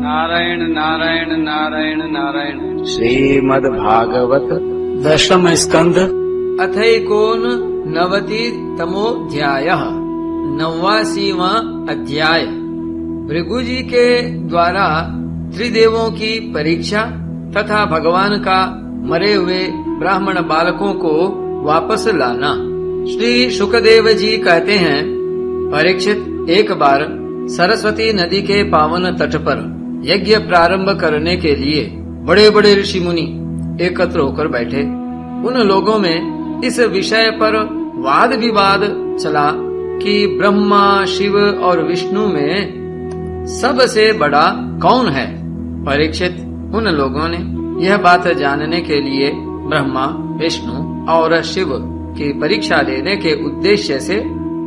नारायण नारायण नारायण नारायण। श्रीमद्भागवत दशम स्कंध अथैकोन नवति तमोध्यायः 89वां अध्याय। भृगु जी के द्वारा त्रिदेवों की परीक्षा तथा भगवान का मरे हुए ब्राह्मण बालकों को वापस लाना। श्री शुकदेव जी कहते हैं, परीक्षित, एक बार सरस्वती नदी के पावन तट पर यज्ञ प्रारंभ करने के लिए बड़े बड़े ऋषि मुनि एकत्र होकर बैठे। उन लोगों में इस विषय पर वाद विवाद चला कि ब्रह्मा, शिव और विष्णु में सबसे बड़ा कौन है। परीक्षित, उन लोगों ने यह बात जानने के लिए ब्रह्मा, विष्णु और शिव की परीक्षा लेने के उद्देश्य से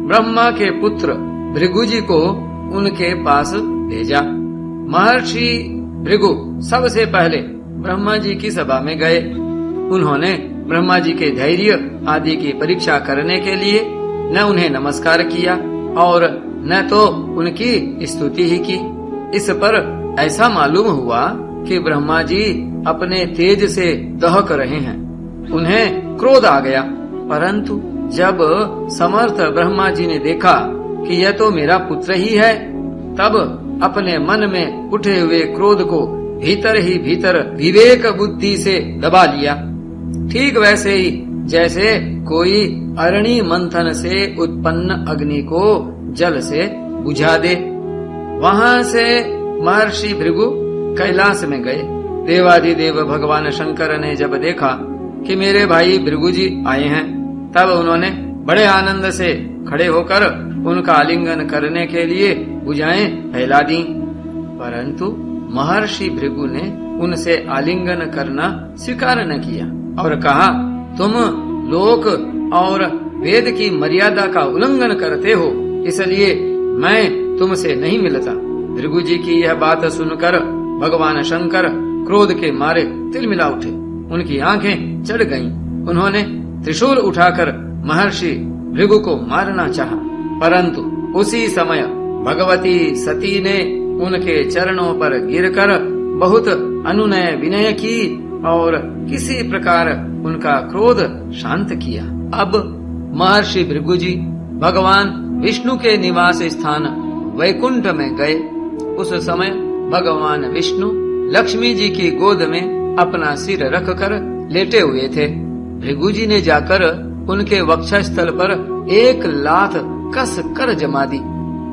ब्रह्मा के पुत्र भृगु जी को उनके पास भेजा। महर्षि भृगु सबसे पहले ब्रह्मा जी की सभा में गए। उन्होंने ब्रह्मा जी के धैर्य आदि की परीक्षा करने के लिए न उन्हें नमस्कार किया और न तो उनकी स्तुति ही की। इस पर ऐसा मालूम हुआ कि ब्रह्मा जी अपने तेज से दहक रहे हैं। उन्हें क्रोध आ गया, परंतु जब समर्थ ब्रह्मा जी ने देखा कि यह तो मेरा पुत्र ही है, तब अपने मन में उठे हुए क्रोध को भीतर ही भीतर विवेक बुद्धि से दबा लिया। ठीक वैसे ही जैसे कोई अरणि मंथन से उत्पन्न अग्नि को जल से बुझा दे। वहां से महर्षि भृगु कैलाश में गए। देवादिदेव भगवान शंकर ने जब देखा कि मेरे भाई भृगु जी आए हैं, तब उन्होंने बड़े आनंद से खड़े होकर उनका आलिंगन करने के लिए भुजाएं फैला दी। परंतु महर्षि भृगु ने उनसे आलिंगन करना स्वीकार न किया और कहा, तुम लोक और वेद की मर्यादा का उल्लंघन करते हो, इसलिए मैं तुमसे नहीं मिलता। भृगु जी की यह बात सुनकर भगवान शंकर क्रोध के मारे तिलमिला उठे। उनकी आंखें चढ़ गईं। उन्होंने त्रिशूल उठाकर महर्षि भृगु को मारना चाहा, परंतु उसी समय भगवती सती ने उनके चरणों पर गिरकर बहुत अनुनय विनय की और किसी प्रकार उनका क्रोध शांत किया। अब महर्षि भृगु जी भगवान विष्णु के निवास स्थान वैकुंठ में गए। उस समय भगवान विष्णु लक्ष्मी जी की गोद में अपना सिर रखकर लेटे हुए थे। भृगु जी ने जाकर उनके वक्षस्थल पर एक लात कस कर जमा दी।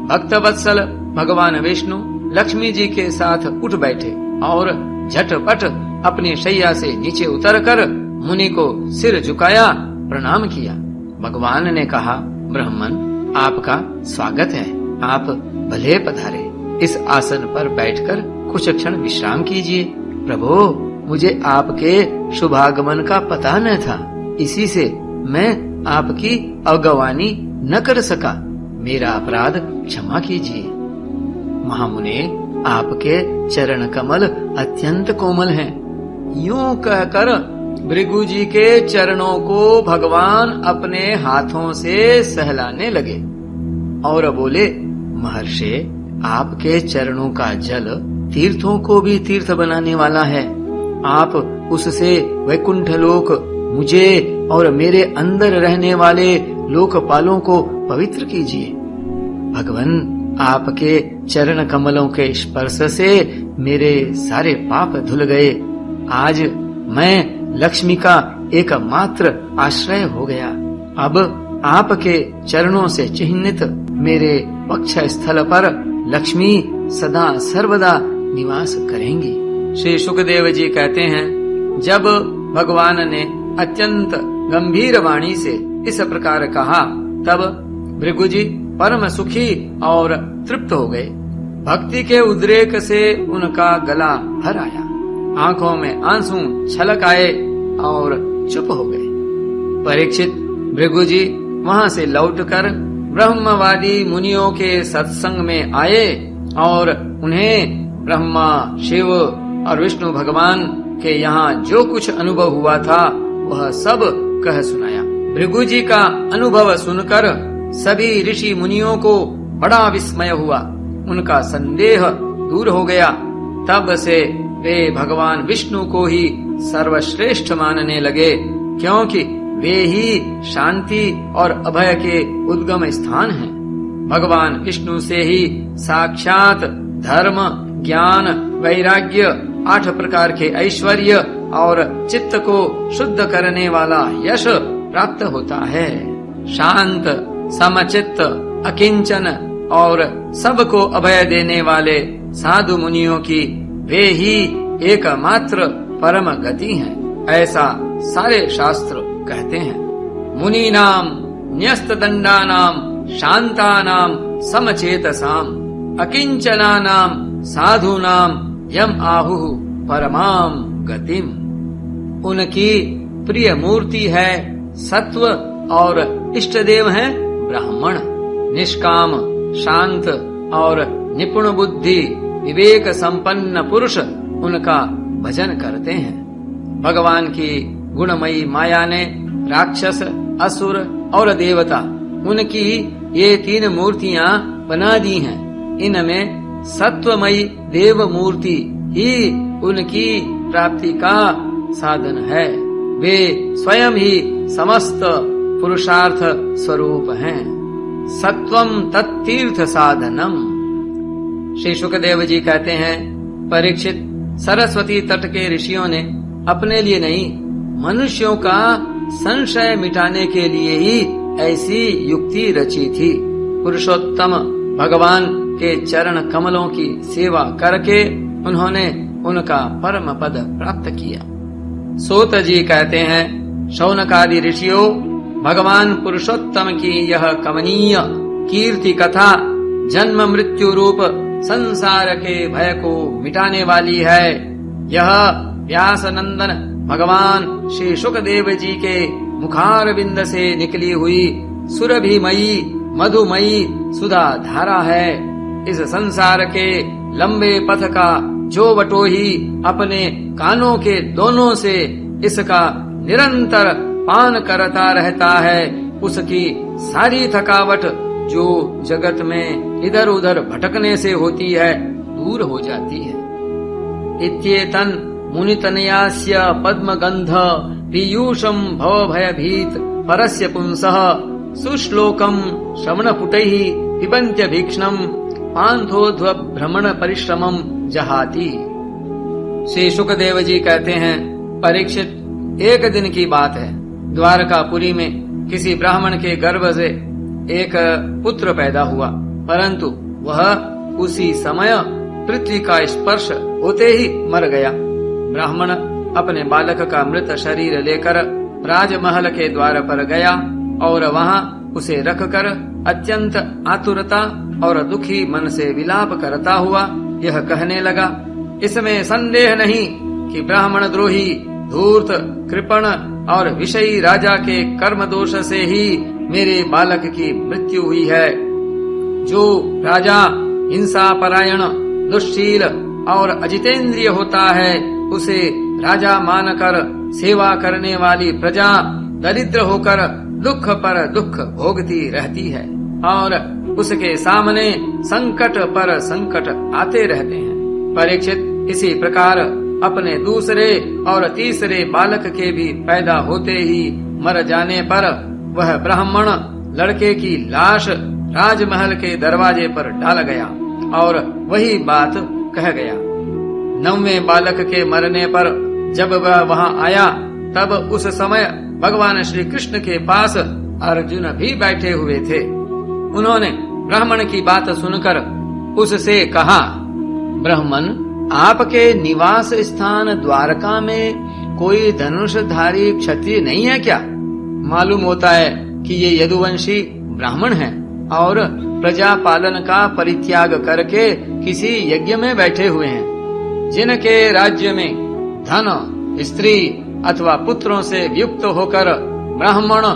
भक्तवत्सल भगवान विष्णु लक्ष्मी जी के साथ उठ बैठे और झटपट अपनी शैया से नीचे उतरकर मुनि को सिर झुकाया, प्रणाम किया। भगवान ने कहा, ब्राह्मण, आपका स्वागत है। आप भले पधारे। इस आसन पर बैठकर कुछ क्षण विश्राम कीजिए। प्रभु, मुझे आपके शुभागमन का पता न था, इसी से मैं आपकी अगवानी न कर सका। मेरा अपराध क्षमा कीजिए। महामुने, आपके चरण कमल अत्यंत कोमल हैं। यूं कहकर भृगु जी के चरणों को भगवान अपने हाथों से सहलाने लगे और बोले, महर्षि, आपके चरणों का जल तीर्थों को भी तीर्थ बनाने वाला है। आप उससे वैकुंठ लोक, मुझे और मेरे अंदर रहने वाले लोकपालों को पवित्र कीजिए। भगवान, आपके चरण कमलों के स्पर्श से मेरे सारे पाप धुल गए। आज मैं लक्ष्मी का एकमात्र आश्रय हो गया। अब आपके चरणों से चिह्नित मेरे वक्ष स्थल पर लक्ष्मी सदा सर्वदा निवास करेंगी। श्री सुखदेव जी कहते हैं, जब भगवान ने अत्यंत गंभीर वाणी से इस प्रकार कहा, तब भृगु जी परम सुखी और तृप्त हो गए। भक्ति के उद्रेक से उनका गला भर आया, आंखों में आंसू छलक आए और चुप हो गए। परीक्षित, भृगु जी वहां से लौटकर ब्रह्मवादी मुनियों के सत्संग में आए और उन्हें ब्रह्मा, शिव और विष्णु भगवान के यहाँ जो कुछ अनुभव हुआ था वह सब कह सुनाया। भृगु जी का अनुभव सुनकर सभी ऋषि मुनियों को बड़ा विस्मय हुआ। उनका संदेह दूर हो गया तब से वे भगवान विष्णु को ही सर्वश्रेष्ठ मानने लगे, क्योंकि वे ही शांति और अभय के उद्गम स्थान हैं। भगवान विष्णु से ही साक्षात धर्म, ज्ञान, वैराग्य, 8 प्रकार के ऐश्वर्य और चित्त को शुद्ध करने वाला यश प्राप्त होता है। शांत, समचित्त, अकिंचन और सबको अभय देने वाले साधु मुनियों की वे ही एकमात्र परम गति हैं, ऐसा सारे शास्त्र कहते हैं। मुनि नाम न्यस्त दंडा नाम शांता नाम समचेतसाम अकिंचना नाम साधु नाम यम आहु परमाम गतिम। उनकी प्रिय मूर्ति है सत्व और इष्ट देव है ब्राह्मण। निष्काम, शांत और निपुण बुद्धि, विवेक संपन्न पुरुष उनका भजन करते हैं। भगवान की गुणमयी माया ने राक्षस, असुर और देवता उनकी ये 3 मूर्तियां बना दी हैं। इनमें सत्वमयी देव मूर्ति ही उनकी प्राप्ति का साधन है। वे स्वयं ही समस्त पुरुषार्थ स्वरूप हैं। सत्वम तत्तीर्थ साधनम। श्री शुकदेव जी कहते हैं, परीक्षित, सरस्वती तट के ऋषियों ने अपने लिए नहीं, मनुष्यों का संशय मिटाने के लिए ही ऐसी युक्ति रची थी। पुरुषोत्तम भगवान के चरण कमलों की सेवा करके उन्होंने उनका परम पद प्राप्त किया। सूत जी कहते हैं, शौनकादि ऋषियों, भगवान पुरुषोत्तम की यह कमनीय कीर्ति कथा जन्म मृत्यु रूप संसार के भय को मिटाने वाली है। यह व्यास नंदन भगवान श्री शुकदेव जी के मुखारविंद से निकली हुई सुरभिमयी मधुमयी सुधा धारा है। इस संसार के लंबे पथ का जो बटोही अपने कानों के दोनों से इसका निरंतर पान करता रहता है, उसकी सारी थकावट जो जगत में इधर उधर भटकने से होती है दूर हो जाती है। इत्येतन मुनितनयास्य पद्मगंध पीयूषम भवभयभीत परस्य पुंसः सुश्लोकम श्रवणपुटैः पिबन्त्य भीक्ष्णम पान्थोध्व भ्रमण परिश्रमम जहाति। श्री शुकदेव जी कहते हैं, परीक्षित, एक दिन की बात है, द्वारकापुरी में किसी ब्राह्मण के गर्भ से एक पुत्र पैदा हुआ, परंतु वह उसी समय पृथ्वी का स्पर्श होते ही मर गया। ब्राह्मण अपने बालक का मृत शरीर लेकर राजमहल के द्वार पर गया और वहां उसे रखकर अत्यंत आतुरता और दुखी मन से विलाप करता हुआ यह कहने लगा, इसमें संदेह नहीं कि ब्राह्मण द्रोही, धूर्त, कृपण और विषयी राजा के कर्म दोष से ही मेरे बालक की मृत्यु हुई है। जो राजा हिंसा परायण, दुष्शील और अजितेंद्रिय होता है, उसे राजा मानकर सेवा करने वाली प्रजा दरिद्र होकर दुख पर दुख भोगती रहती है और उसके सामने संकट पर संकट आते रहते हैं। परीक्षित, इसी प्रकार अपने दूसरे और तीसरे बालक के भी पैदा होते ही मर जाने पर वह ब्राह्मण लड़के की लाश राजमहल के दरवाजे पर डाल गया और वही बात कह गया। 9वें बालक के मरने पर जब वह वहां आया, तब उस समय भगवान श्री कृष्ण के पास अर्जुन भी बैठे हुए थे। उन्होंने ब्राह्मण की बात सुनकर उससे कहा, ब्राह्मण, आपके निवास स्थान द्वारका में कोई धनुषधारी क्षत्रिय नहीं है क्या? मालूम होता है कि ये यदुवंशी ब्राह्मण हैं और प्रजा पालन का परित्याग करके किसी यज्ञ में बैठे हुए हैं। जिनके राज्य में धन, स्त्री अथवा पुत्रों से युक्त होकर ब्राह्मण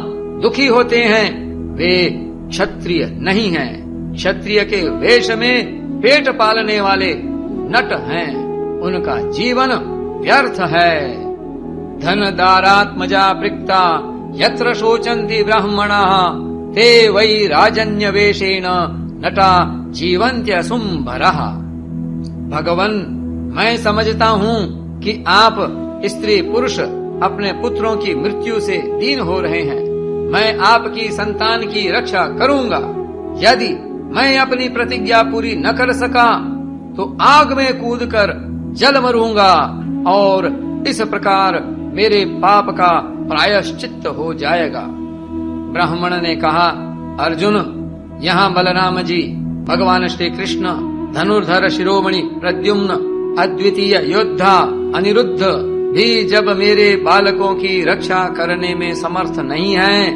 दुखी होते हैं, वे क्षत्रिय नहीं हैं। क्षत्रिय के वेश में पेट पालने वाले नट हैं, उनका जीवन व्यर्थ है। धन दारात्मजा वृक्ता यत्र शोचन्ति ब्राह्मणाः ते वै राजन्य वेशेन नटा जीवन्त्य सुंभरः। भगवन, मैं समझता हूँ कि आप स्त्री पुरुष अपने पुत्रों की मृत्यु से दीन हो रहे हैं। मैं आपकी संतान की रक्षा करूंगा। यदि मैं अपनी प्रतिज्ञा पूरी न कर सका तो आग में कूदकर जल मरूंगा और इस प्रकार मेरे पाप का प्रायश्चित्त हो जाएगा। ब्राह्मण ने कहा, अर्जुन, यहाँ बलराम जी, भगवान श्री कृष्ण, धनुर्धर शिरोमणि प्रद्युम्न, अद्वितीय योद्धा अनिरुद्ध भी जब मेरे बालकों की रक्षा करने में समर्थ नहीं है,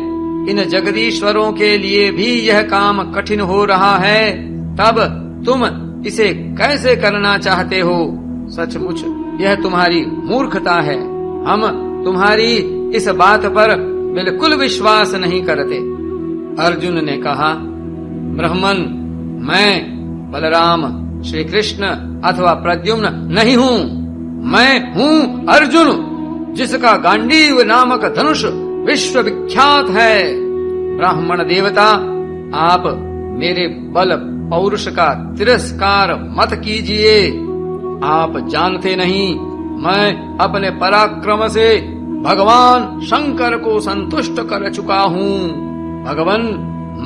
इन जगदीश्वरों के लिए भी यह काम कठिन हो रहा है, तब तुम इसे कैसे करना चाहते हो? सचमुच यह तुम्हारी मूर्खता है। हम तुम्हारी इस बात पर बिल्कुल विश्वास नहीं करते। अर्जुन ने कहा, ब्राह्मण, मैं बलराम, श्री कृष्ण अथवा प्रद्युम्न नहीं हूँ। मैं हूँ अर्जुन, जिसका गांडीव नामक धनुष विश्व विख्यात है। ब्राह्मण देवता, आप मेरे बल पौरुष का तिरस्कार मत कीजिए। आप जानते नहीं, मैं अपने पराक्रम से भगवान शंकर को संतुष्ट कर चुका हूँ। भगवान,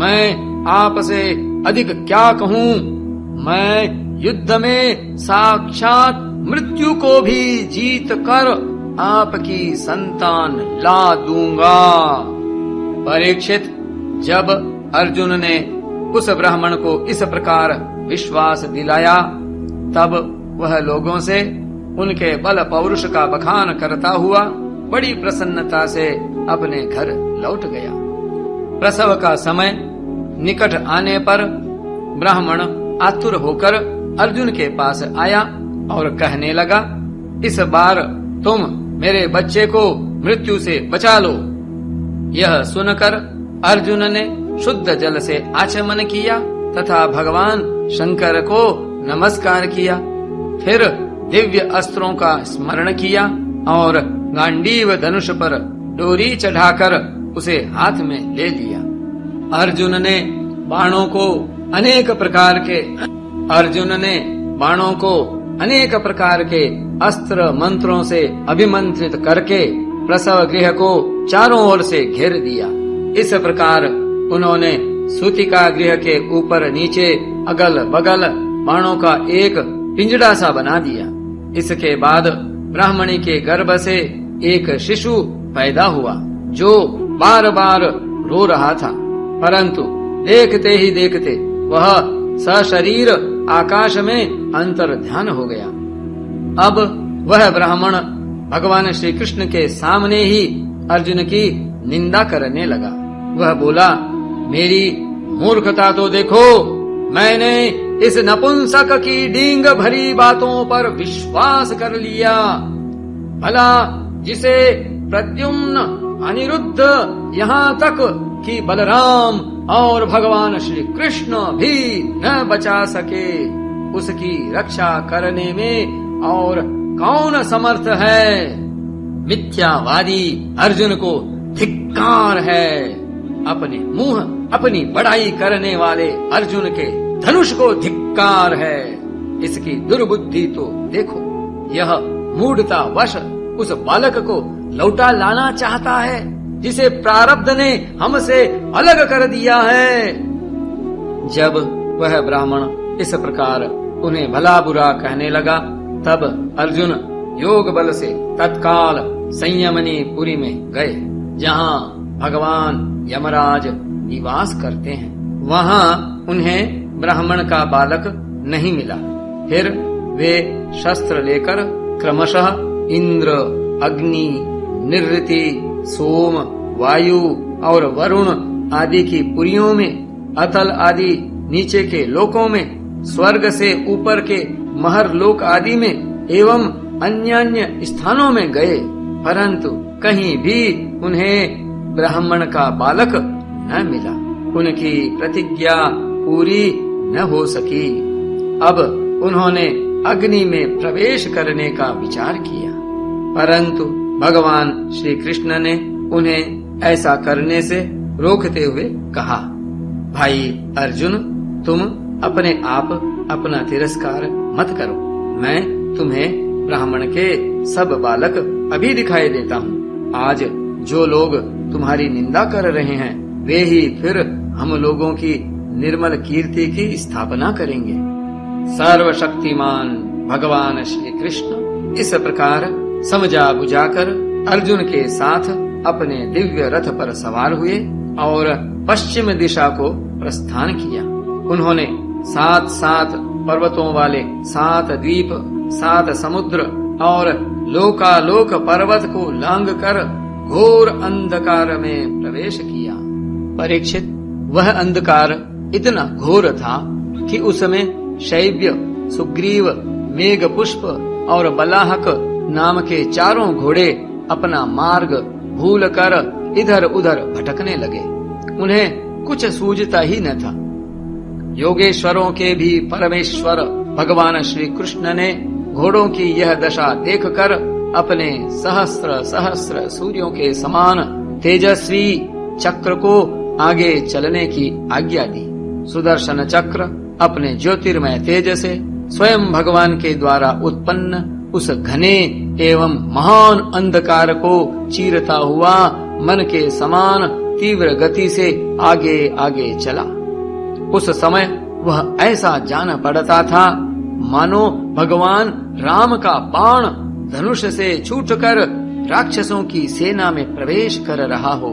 मैं आपसे अधिक क्या कहूँ? मैं युद्ध में साक्षात मृत्यु को भी जीत कर आपकी संतान ला दूंगा। परीक्षित, जब अर्जुन ने उस ब्राह्मण को इस प्रकार विश्वास दिलाया, तब वह लोगों से उनके बल पौरुष का बखान करता हुआ बड़ी प्रसन्नता से अपने घर लौट गया। प्रसव का समय निकट आने पर ब्राह्मण आतुर होकर अर्जुन के पास आया और कहने लगा, इस बार तुम मेरे बच्चे को मृत्यु से बचा लो। यह सुनकर अर्जुन ने शुद्ध जल से आचमन किया तथा भगवान शंकर को नमस्कार किया। फिर दिव्य अस्त्रों का स्मरण किया और गांडीव धनुष पर डोरी चढ़ाकर उसे हाथ में ले लिया। अर्जुन ने बाणों को अनेक प्रकार के अस्त्र मंत्रों से अभिमंत्रित करके प्रसव गृह को चारों ओर से घेर दिया। इस प्रकार उन्होंने सूतिका गृह के ऊपर नीचे अगल बगल बाणों का एक पिंजड़ा सा बना दिया। इसके बाद ब्राह्मणी के गर्भ से एक शिशु पैदा हुआ जो बार बार रो रहा था, परंतु देखते ही देखते वह सशरीर आकाश में अंतर ध्यान हो गया। अब वह ब्राह्मण भगवान श्री कृष्ण के सामने ही अर्जुन की निंदा करने लगा। वह बोला, मेरी मूर्खता तो देखो, मैंने इस नपुंसक की डींग भरी बातों पर विश्वास कर लिया। भला जिसे प्रद्युम्न, अनिरुद्ध, यहाँ तक कि बलराम और भगवान श्री कृष्ण भी न बचा सके, उसकी रक्षा करने में और कौन समर्थ है? मिथ्यावादी अर्जुन को धिक्कार है। अपने मुंह अपनी बड़ाई करने वाले अर्जुन के धनुष को धिक्कार है। इसकी दुर्बुद्धि तो देखो। यह मूढ़ता वश उस बालक को लौटा लाना चाहता है जिसे प्रारब्ध ने हमसे अलग कर दिया है। जब वह ब्राह्मण इस प्रकार उन्हें भला बुरा कहने लगा, तब अर्जुन योग बल से तत्काल संयमनी पुरी में गए, जहाँ भगवान यमराज निवास करते हैं। वहाँ उन्हें ब्राह्मण का बालक नहीं मिला। फिर वे शस्त्र लेकर क्रमशः इंद्र, अग्नि, निरृति, सोम, वायु और वरुण आदि की पुरियों में, अतल आदि नीचे के लोकों में, स्वर्ग से ऊपर के महर लोक आदि में एवं अन्य स्थानों में गए, परंतु कहीं भी उन्हें ब्राह्मण का बालक न मिला। उनकी प्रतिज्ञा पूरी न हो सकी। अब उन्होंने अग्नि में प्रवेश करने का विचार किया, परंतु भगवान श्री कृष्ण ने उन्हें ऐसा करने से रोकते हुए कहा, भाई अर्जुन, तुम अपने आप अपना तिरस्कार मत करो। मैं तुम्हें ब्राह्मण के सब बालक अभी दिखाई देता हूँ। आज जो लोग तुम्हारी निंदा कर रहे हैं वे ही फिर हम लोगों की निर्मल कीर्ति की स्थापना करेंगे। सर्वशक्तिमान भगवान श्री कृष्ण इस प्रकार समझा बुझाकर अर्जुन के साथ अपने दिव्य रथ पर सवार हुए और पश्चिम दिशा को प्रस्थान किया। उन्होंने 7 पर्वतों वाले 7 द्वीप, 7 समुद्र और लोकालोक पर्वत को लांग कर घोर अंधकार में प्रवेश किया। परीक्षित, वह अंधकार इतना घोर था कि उसमें शैव्य, सुग्रीव, मेघपुष्प और बलाहक नाम के 4 घोड़े अपना मार्ग भूल कर इधर उधर भटकने लगे। उन्हें कुछ सूझता ही न था। योगेश्वरों के भी परमेश्वर भगवान श्री कृष्ण ने घोड़ों की यह दशा देखकर अपने सहस्र सहस्र सूर्यों के समान तेजस्वी चक्र को आगे चलने की आज्ञा दी। सुदर्शन चक्र अपने ज्योतिर्मय तेज से स्वयं भगवान के द्वारा उत्पन्न उस घने एवं महान अंधकार को चीरता हुआ मन के समान तीव्र गति से आगे आगे चला। उस समय वह ऐसा जान पड़ता था मानो भगवान राम का बाण धनुष से छूटकर राक्षसों की सेना में प्रवेश कर रहा हो।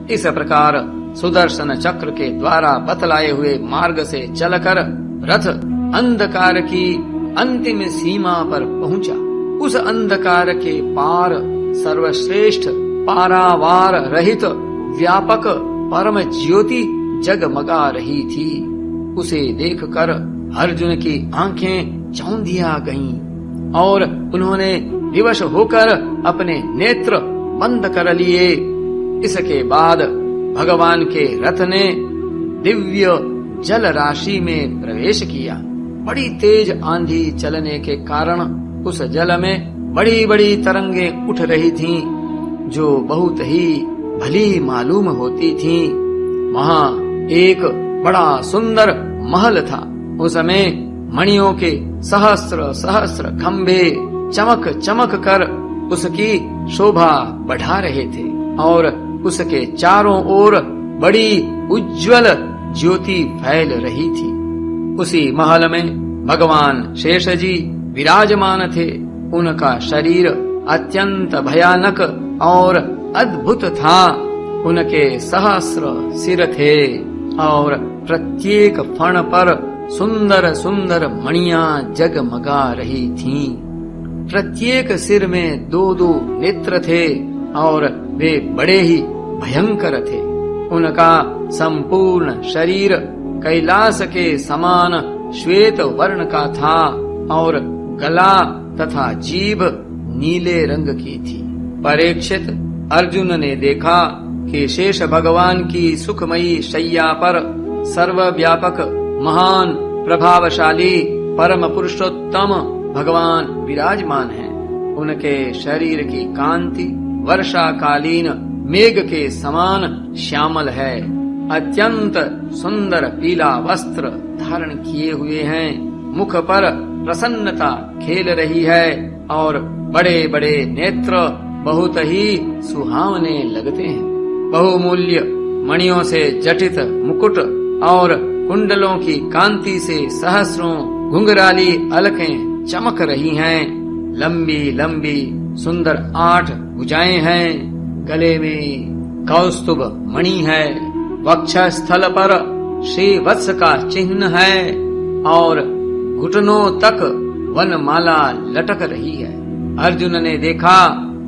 इस प्रकार सुदर्शन चक्र के द्वारा बतलाए हुए मार्ग से चलकर रथ अंधकार की अंतिम सीमा पर पहुंचा। उस अंधकार के पार सर्वश्रेष्ठ पारावार रहित व्यापक परम ज्योति जगमगा रही थी। उसे देखकर अर्जुन की आंखें चौंधिया गईं और उन्होंने विवश होकर अपने नेत्र बंद कर लिए। इसके बाद भगवान के रथ ने दिव्य जल राशि में प्रवेश किया। बड़ी तेज आंधी चलने के कारण उस जल में बड़ी बड़ी तरंगें उठ रही थीं, जो बहुत ही भली मालूम होती थीं। वहाँ एक बड़ा सुंदर महल था। उसमें मणियों के सहस्र सहस्र खंभे चमक चमक कर उसकी शोभा बढ़ा रहे थे और उसके चारों ओर बड़ी उज्ज्वल ज्योति फैल रही थी। उसी महल में भगवान शेष जी विराजमान थे। उनका शरीर अत्यंत भयानक और अद्भुत था। उनके सहस्र सिर थे और प्रत्येक फण पर सुंदर सुंदर मणियां जगमगा रही थीं। प्रत्येक सिर में 2-2 नेत्र थे और वे बड़े ही भयंकर थे। उनका संपूर्ण शरीर कैलाश के समान श्वेत वर्ण का था और गला तथा जीभ नीले रंग की थी। परीक्षित, अर्जुन ने देखा कि शेष भगवान की सुखमयी शैया पर सर्वव्यापक महान प्रभावशाली परम पुरुषोत्तम भगवान विराजमान हैं। उनके शरीर की कांति वर्षाकालीन मेघ के समान श्यामल है। अत्यंत सुंदर पीला वस्त्र धारण किए हुए हैं। मुख पर प्रसन्नता खेल रही है और बड़े बड़े नेत्र बहुत ही सुहावने लगते हैं। बहुमूल्य मणियों से जटित मुकुट और कुंडलों की कांति से सहस्रों घुंघराली अलकें चमक रही हैं। लंबी लंबी सुंदर 8 भुजाएं हैं। गले में कौस्तुभ मणि है। वक्षस्थल पर श्री वत्स का चिन्ह है और घुटनों तक वनमाला लटक रही है। अर्जुन ने देखा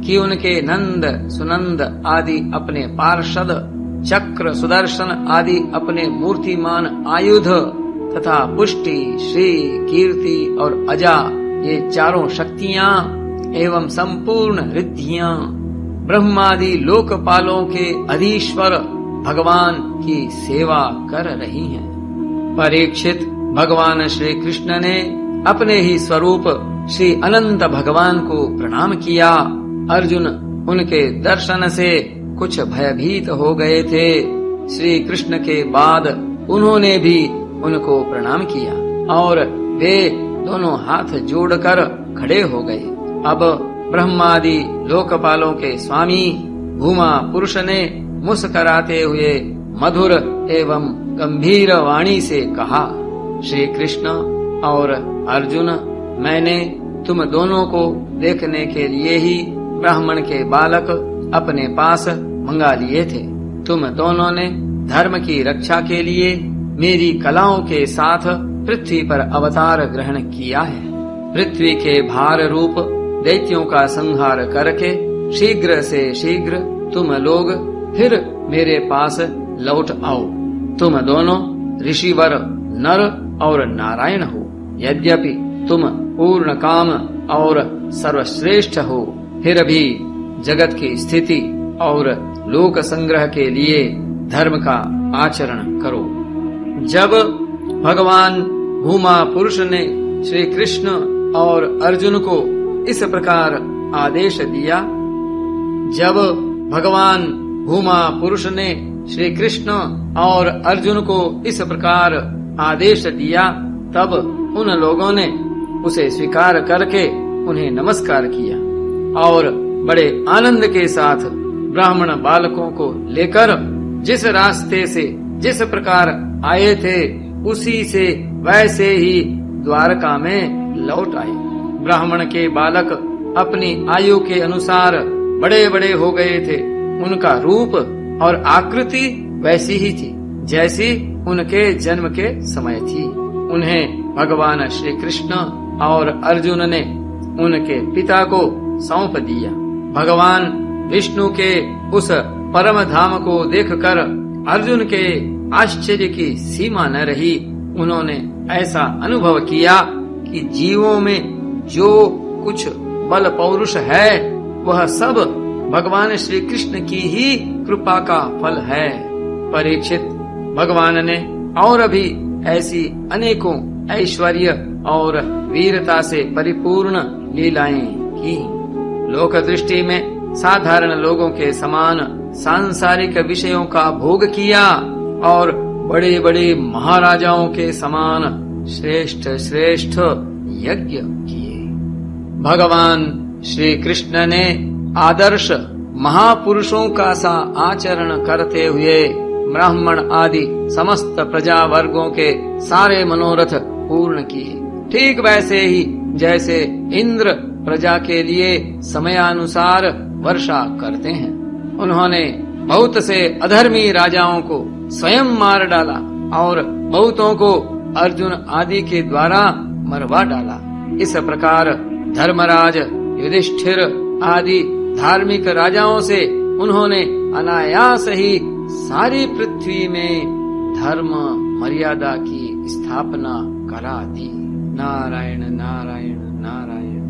कि उनके नंद सुनंद आदि अपने पार्षद, चक्र सुदर्शन आदि अपने मूर्तिमान आयुध तथा पुष्टि, श्री, कीर्ति और अजा ये चारों शक्तियां एवं संपूर्ण रिद्धियां ब्रह्मादि लोकपालों के अधीश्वर भगवान की सेवा कर रही हैं। परीक्षित, भगवान श्री कृष्ण ने अपने ही स्वरूप श्री अनंत भगवान को प्रणाम किया। अर्जुन उनके दर्शन से कुछ भयभीत हो गए थे। श्री कृष्ण के बाद उन्होंने भी उनको प्रणाम किया और वे दोनों हाथ जोड़कर खड़े हो गए। अब ब्रह्मादि लोकपालों के स्वामी भूमा पुरुष ने मुस्कराते हुए मधुर एवं गंभीर वाणी से कहा, श्री कृष्ण और अर्जुन, मैंने तुम दोनों को देखने के लिए ही ब्राह्मण के बालक अपने पास मंगा लिए थे। तुम दोनों ने धर्म की रक्षा के लिए मेरी कलाओं के साथ पृथ्वी पर अवतार ग्रहण किया है। पृथ्वी के भार रूप दैत्यों का संहार करके शीघ्र से शीघ्र तुम लोग फिर मेरे पास लौट आओ। तुम दोनों ऋषिवर नर और नारायण हो। यद्यपि तुम पूर्ण काम और सर्वश्रेष्ठ हो, फिर भी जगत की स्थिति और लोक संग्रह के लिए धर्म का आचरण करो। जब भगवान भूमा पुरुष ने श्री कृष्ण और अर्जुन को इस प्रकार आदेश दिया, जब भगवान भूमा पुरुष ने श्री कृष्ण और अर्जुन को इस प्रकार आदेश दिया, तब उन लोगों ने उसे स्वीकार करके उन्हें नमस्कार किया और बड़े आनंद के साथ ब्राह्मण बालकों को लेकर जिस रास्ते से जिस प्रकार आए थे उसी से वैसे ही द्वारका में लौट आए। ब्राह्मण के बालक अपनी आयु के अनुसार बड़े बड़े हो गए थे। उनका रूप और आकृति वैसी ही थी जैसी उनके जन्म के समय थी। उन्हें भगवान श्री कृष्ण और अर्जुन ने उनके पिता को सौंप दिया। भगवान विष्णु के उस परम धाम को देखकर अर्जुन के आश्चर्य की सीमा न रही। उन्होंने ऐसा अनुभव किया कि जीवों में जो कुछ बल पौरुष है वह सब भगवान श्री कृष्ण की ही कृपा का फल है। परीक्षित, भगवान ने और भी ऐसी अनेकों ऐश्वर्य और वीरता से परिपूर्ण लीलाएं की। लोक दृष्टि में साधारण लोगों के समान सांसारिक विषयों का भोग किया और बड़े बड़े महाराजाओं के समान श्रेष्ठ श्रेष्ठ यज्ञ किए। भगवान श्री कृष्ण ने आदर्श महापुरुषों का सा आचरण करते हुए ब्राह्मण आदि समस्त प्रजा वर्गों के सारे मनोरथ पूर्ण किए। ठीक वैसे ही जैसे इंद्र प्रजा के लिए समयानुसार वर्षा करते हैं। उन्होंने बहुत से अधर्मी राजाओं को स्वयं मार डाला और बहुतों को अर्जुन आदि के द्वारा मरवा डाला। इस प्रकार धर्मराज, युधिष्ठिर आदि धार्मिक राजाओं से उन्होंने अनायास ही सारी पृथ्वी में धर्म मर्यादा की स्थापना करा दी। नारायण नारायण नारायण।